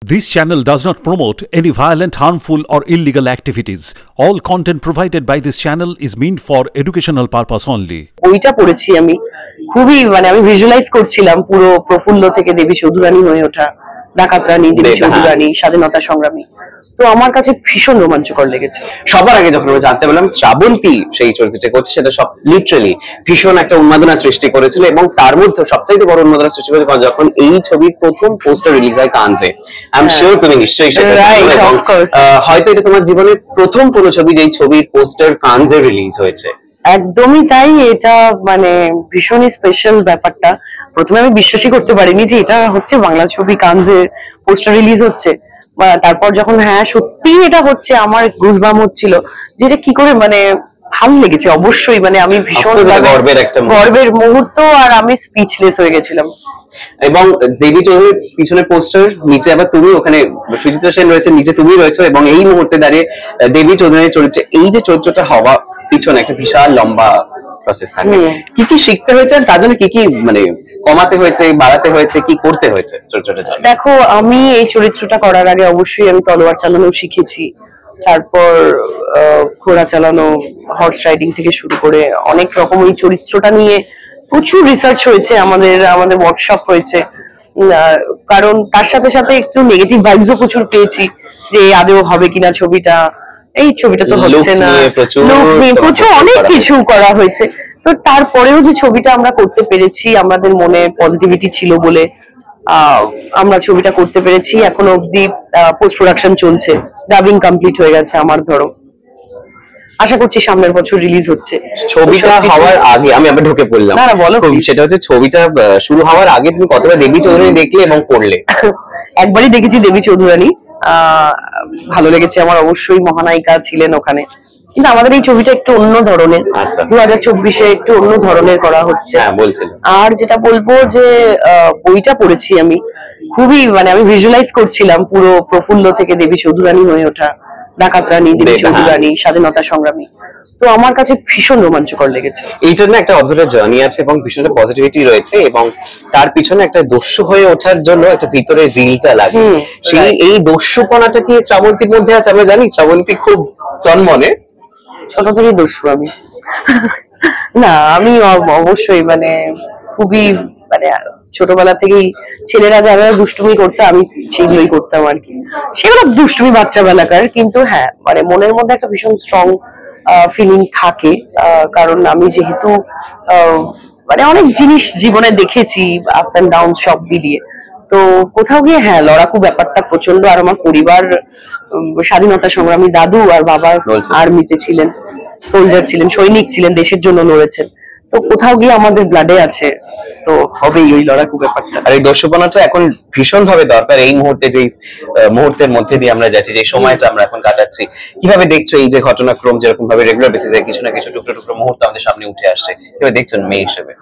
This channel does not promote any violent, harmful or illegal activities. All content provided by this channel is meant for educational purpose only. বইটা পড়েছি আমি খুবই আমি visualise করছিলাম পুরো প্রফুল্ল থেকে দেবী চৌধুরানী হয়ে ওঠা, ডাকাত রানী, দেবী চৌধুরানী, স্বাধীনতা সংগ্রামী। তো আমার কাছে ভীষণ রোমাঞ্চকর লেগেছে। সবার আগে যখন আমরা জানতে পারলাম শ্রাবন্তী সেই চরিত্রটা করছে, সেটা সব লিটারালি ভীষণ একটা উন্মাদনা সৃষ্টি করেছিল এবং তার মধ্যে সবচাইতে বড় উন্মাদনা সৃষ্টি করেছে যখন এই ছবির প্রথম পোস্টার রিলিজ হয় কানজে। আই এম শিওর তুমি নিশ্চয়ই সেটা হয়তো এটা তোমার জীবনের প্রথম কোনো ছবি যেই ছবির পোস্টার কানজে রিলিজ হয়েছে। একদমই তাই, এটা ভীষণই স্পেশাল ব্যাপারটা। প্রথমে আমি বিশ্বাসই করতে পারিনি যে এটা হচ্ছে বাংলা ছবি, কানজে পোস্টার রিলিজ হচ্ছে। তারপর যখন হ্যাঁ সত্যি এটা হচ্ছে, আমার গুজবাম হচ্ছিল যে এটা কি করে ভালো লেগেছে অবশ্যই। আমি ভীষণ গর্বের মুহূর্ত, আর আমি স্পিচলেস হয়ে গেছিলাম। এবং দেবী চৌধুরীর পিছনে পোস্টার, নিচে আবার তুমি, ওখানে সুচিত্রা সেন রয়েছে, নিচে তুমি রয়েছে এবং এই মুহূর্তে দাঁড়িয়ে দেবী চৌধুরীর চরিত্রে এই যে চরিত্রটা হওয়া পিছনে একটা বিশাল লম্বা প্রসেস থাকে। কি কি শিখতে হয়েছে, তার জন্য কি কি কমাতে হয়েছে, বাড়াতে হয়েছে, কি করতে হয়েছে চরিত্রটা? দেখো, আমি এই চরিত্রটা করার আগে অবশ্যই আমি তলোয়ার চালানো শিখেছি, তারপর ঘোড়া চালানো, হর্স রাইডিং থেকে শুরু করে অনেক রকম এই চরিত্রটা নিয়ে প্রচুর রিসার্চ হয়েছে, আমাদের ওয়ার্কশপ হয়েছে। কারণ তার সাথে সাথে একটু নেগেটিভ ভাইবসও প্রচুর পেয়েছি যে আদৌ হবে কিনা ছবিটা, এই ছবিটা তো হচ্ছে না, প্রচুর অনেক কিছু করা হয়েছে। তো তারপরেও যে ছবিটা আমরা করতে পেরেছি, আমাদের মনে পজিটিভিটি ছিল বলে আমরা ছবিটা করতে পেরেছি। এখনো অব্দি পোস্ট প্রোডাকশন চলছে, ডাবিং কমপ্লিট হয়ে গেছে আমার, ধরো আশা করছি সামনের বছর রিলিজ হচ্ছে। ছবিটা হওয়ার আগে আমি আবার ঢুকে পড়লাম। না বলো, সেটা হচ্ছে ছবিটা শুরু হওয়ার আগে তুমি কতবার দেবী চৌধুরানী দেখলে এবং পড়লে? একবারই দেখেছি দেবী চৌধুরানী, ভালো লেগেছে আমার, অবশ্যই মহানায়িকা ছিলেন ওখানে। কিন্তু আমাদের এই ছবিটা একটু অন্য ধরনের, 2024-এ একটু অন্য ধরনের করা হচ্ছে। আর যেটা বলবো যে বইটা পড়েছি আমি খুবই আমি ভিজুয়ালাইজ করছিলাম পুরো প্রফুল্ল থেকে দেবী চৌধুরানী হয়ে ওঠা, ডাকাত রানী, দেবী চৌধুরানী, স্বাধীনতা সংগ্রামী। তো আমার কাছে ভীষণ রোমাঞ্চকর লেগেছে। এই জন্য একটা অদ্ভুত জার্নি আছে এবং ভীষণ পজিটিভিটি রয়েছে এবং তার পিছনে একটা দস্যু হয়ে ওঠার জন্য একটা ভিতরে জিলটা লাগে। সেই এই দস্যুপনাটা কি শ্রাবন্তীর মধ্যে আছে? আমরা জানি শ্রাবন্তী খুব জন্মনে ছোট থেকেই দস্যু আমি। না, আমি অবশ্যই খুবই ছোটবেলা থেকেই ছেলেরা যারা দুষ্টুমি করতো আমি সেগুলোই করতাম আর কি। সেগুলো দুষ্টুমি বাচ্চা বেলাকার, কিন্তু হ্যাঁ মনের মধ্যে একটা ভীষণ স্ট্রং ফিলিং থাকে। কারণ আমি যেহেতু অনেক জিনিস জীবনে দেখেছি, আপস এন্ড ডাউন সব মিলিয়ে, তো কোথাও গিয়ে হ্যাঁ লড়াকু ব্যাপারটা প্রচন্ড। আর আমার পরিবার স্বাধীনতা সংগ্রামী, দাদু আর বাবা আর্মিতে ছিলেন, সোলজার ছিলেন, সৈনিক ছিলেন, দেশের জন্য লড়েছেন। তো কোথাও গিয়ে আমাদের ব্লাডে আছে, তো হবেই ওই লড়াকু ব্যাপারটা। আর এই দস্যুপনাটা এখন ভীষণ ভাবে দরকার এই মুহূর্তে, যে মুহূর্তের মধ্যে দিয়ে আমরা যাচ্ছি, যে সময়টা আমরা এখন কাটাচ্ছি। কিভাবে দেখছো এই যে ঘটনাক্রম যেরকম ভাবে রেগুলার বেসিসে কিছু না কিছু টুকরো টুকরো মুহূর্ত আমাদের সামনে উঠে আসছে, কিভাবে দেখছেন মেয়ে হিসেবে?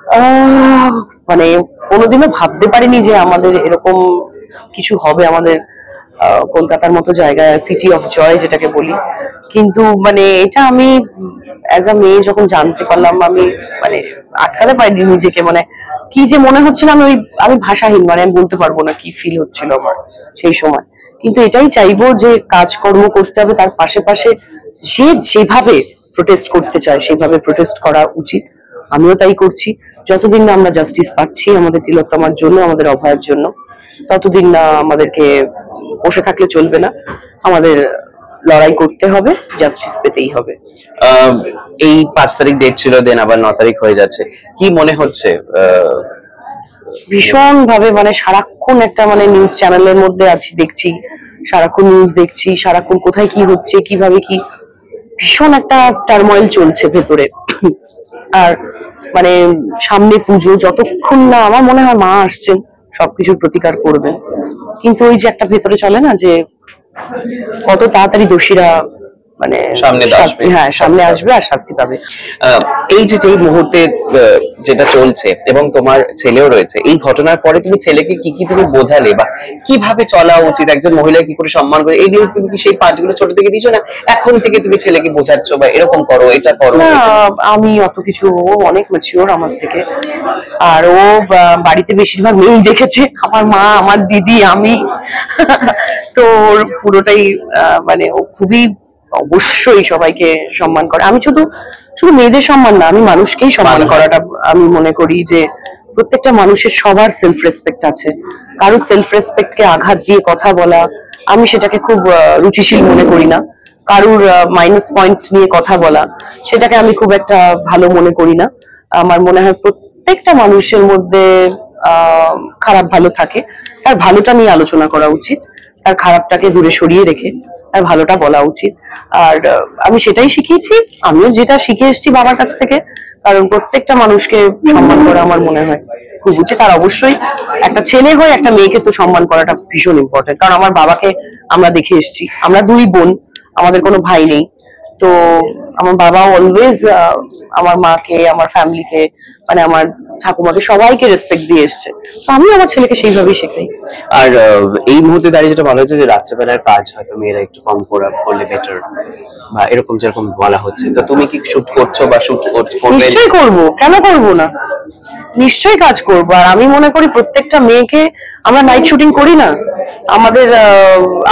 কোনোদিনও ভাবতে পারিনি যে আমাদের এরকম কিছু হবে আমাদের কলকাতার মতো জায়গায়, সিটি অফ জয় যেটাকে বলি। কিন্তু এটা আমি অ্যাজ আ মেয়ে যখন জানতে পারলাম, আমি আটকাতে পারিনি নিজেকে। কি যে মনে হচ্ছিল, আমি ভাষাহীন, আমি বলতে পারবো না কি ফিল হচ্ছিল আমার সেই সময়। কিন্তু এটাই চাইবো যে কাজকর্ম করতে হবে, তার পাশে পাশে যে যেভাবে প্রোটেস্ট করতে চায় সেভাবে প্রোটেস্ট করা উচিত। আমিও তাই করছি। যতদিন না আমরা জাস্টিস পাচ্ছি আমাদের তিলোত্তমার জন্য, আমাদের অভয়ের জন্য, ততদিন না আমাদেরকে বসে থাকলে চলবে না। আমাদের লড়াই করতে হবে, জাস্টিস পেতেই হবে। এই 5 তারিখ ডেট ছিল, দেন আবার 9 তারিখ হয়ে যাচ্ছে, কি মনে হচ্ছে? ভীষণ ভাবে সারাক্ষণ একটা নিউজ চ্যানেলের মধ্যে আছি, দেখছি সারাক্ষণ নিউজ দেখছি, সারাক্ষণ কোথায় কি হচ্ছে, কিভাবে কি, ভীষণ একটা টার্ময়েল চলছে ভেতরে। আর সামনে পুজো, যতক্ষণ না আমার মনে হয় মা আসছেন সবকিছুর প্রতিকার করবেন, কিন্তু ওই যে একটা ভেতরে চলে না যে কত তাড়াতাড়ি দোষীরা সামনে আসবে আর শাস্তি পাবে। এই যে মুহূর্তে যেটা চলছে এবং তোমার ছেলেও রয়েছে, এই ঘটনার পরে তুমি ছেলেকে কি কি তুমি বোঝালে বা কিভাবে চলা উচিত, একজন মহিলা কি করে সম্মান করে, এই নিয়ে তুমি কি সেই পাঠগুলো ছোট থেকে দিছো না এখন থেকে তুমি ছেলেকে বোঝাচ্ছ বা এরকম করো, এটা করো? না, আমি অত কিছু, ও অনেক ম্যাচিওর আমার থেকে। আর ও বাড়িতে বেশিরভাগ মেয়েই দেখেছে, আমার মা, আমার দিদি, আমি তো ওর পুরোটাই মানে ও খুবই অবশ্যই সবাইকে সম্মান করে। আমি শুধু শুধু মেয়েদের সম্মান না, আমি মানুষকেই সম্মান করাটা আমি মনে করি যে প্রত্যেকটা মানুষের সবার সেলফ রেসপেক্ট আছে। কারোর সেলফ রেসপেক্টকে আঘাত দিয়ে কথা বলা আমি সেটাকে খুব রুচিশীল মনে করি না। কারোর মাইনাস পয়েন্ট নিয়ে কথা বলা সেটাকে আমি খুব একটা ভালো মনে করি না। আমার মনে হয় প্রত্যেকটা মানুষের মধ্যে খারাপ ভালো থাকে, তার ভালোটা নিয়ে আলোচনা করা উচিত, তার খারাপটাকে দূরে সরিয়ে রেখে তার ভালোটা বলা উচিত। আর আমি সেটাই শিখিয়েছি, আমিও যেটা শিখে এসেছি বাবার কাছ থেকে। কারণ প্রত্যেকটা মানুষকে সম্মান করা আমার মনে হয় খুব উচিত। আর অবশ্যই একটা ছেলে হয়ে একটা মেয়েকে তো সম্মান করাটা ভীষণ ইম্পর্টেন্ট। কারণ আমার বাবাকে আমরা দেখে এসেছি, আমরা দুই বোন, আমাদের কোনো ভাই নেই। তো আমার বাবা অলওয়েজ আমার মাকে, আমার ফ্যামিলিকে, মানে আমার ঠাকুমাকে সবাইকে রেসপেক্ট দিয়ে এসছে। তো আমি আমার ছেলেকে সেইভাবেই শেখাই। আর এই মুহূর্তে দাঁড়িয়ে যেটা বলা হচ্ছে যে রাত্রেবেলার কাজ হয়তো মেয়েরা একটু কম করলে বেটার, বা এরকম যেরকম বলা হচ্ছে, তো তুমি কি শুট করছো বা শুট করবে? নিশ্চয়ই করব, কেন করব না, নিশ্চয়ই কাজ করব। আর আমি মনে করি প্রত্যেকটা মেয়েকে, আমরা নাইট শুটিং করি না আমাদের,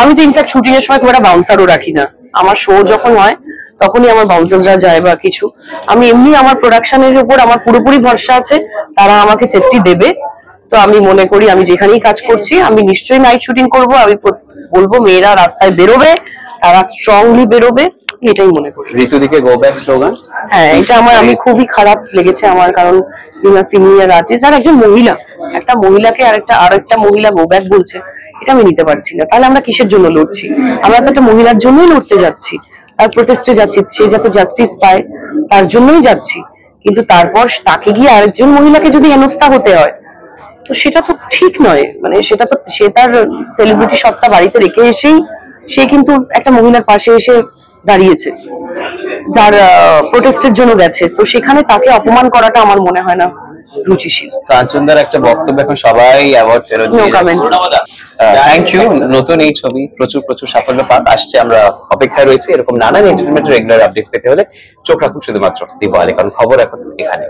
আমি তো ইনফ্যাক্ট শুটিং এর সময় খুব একটা বাউন্সারও রাখি না। আমার শো যখন হয় তখনই আমার বাউন্সার্সরা যায় বা কিছু। আমি এমনি আমার প্রোডাকশনের উপর আমার পুরোপুরি ভরসা আছে, তারা আমাকে সেফটি দেবে। তো আমি মনে করি আমি যেখানেই কাজ করছি আমি নিশ্চয়ই নাইট শুটিং করব। আমি বলবো মেয়েরা রাস্তায় বেরোবে, তারা স্ট্রংলি বেরোবে, এটাই মনে করি। ঋতুদিকে গো ব্যাক স্লোগান, হ্যাঁ এটা আমি খুবই খারাপ লেগেছে আমার। কারণ সিনিয়র আর্টিস্ট আর একজন মহিলা, একটা মহিলাকে আরেকটা মহিলা গো ব্যাক বলছে, এটা আমি নিতে পারছি না। তাহলে আমরা কিসের জন্য লড়ছি? আমরা তো একটা মহিলার জন্যই লড়তে যাচ্ছি, তার প্রোটেস্টে যাচ্ছি, সে যাতে জাস্টিস পায় তার জন্যই যাচ্ছি। কিন্তু তারপর তাকে গিয়ে আরেকজন মহিলাকে যদি হেনস্থা হতে হয়, তো সেটা তো ঠিক নয়। মানে সেটা তো সে তার সেলিব্রিটি সত্তা বাড়িতে রেখে এসেই সে কিন্তু একটা মহিলার পাশে এসে দাঁড়িয়েছে, যার প্রোটেস্টের জন্য গেছে। তো সেখানে তাকে অপমান করাটা আমার মনে হয় না রুচিশীল। কাঞ্চনদার একটা বক্তব্য, এখন সবাই অ্যাওয়ার্ড ফেরত দিয়ে থ্যাংক ইউ। নতুন এই ছবি প্রচুর প্রচুর সাফল্য পাক, আসছে, আমরা অপেক্ষায় রয়েছি। এরকম নানান এন্টারটেইনমেন্ট রেগুলার আপডেট পেতে হলে চোখ রাখুন শুধুমাত্র দি বয়ালে, কারণ খবর এখন এখানে।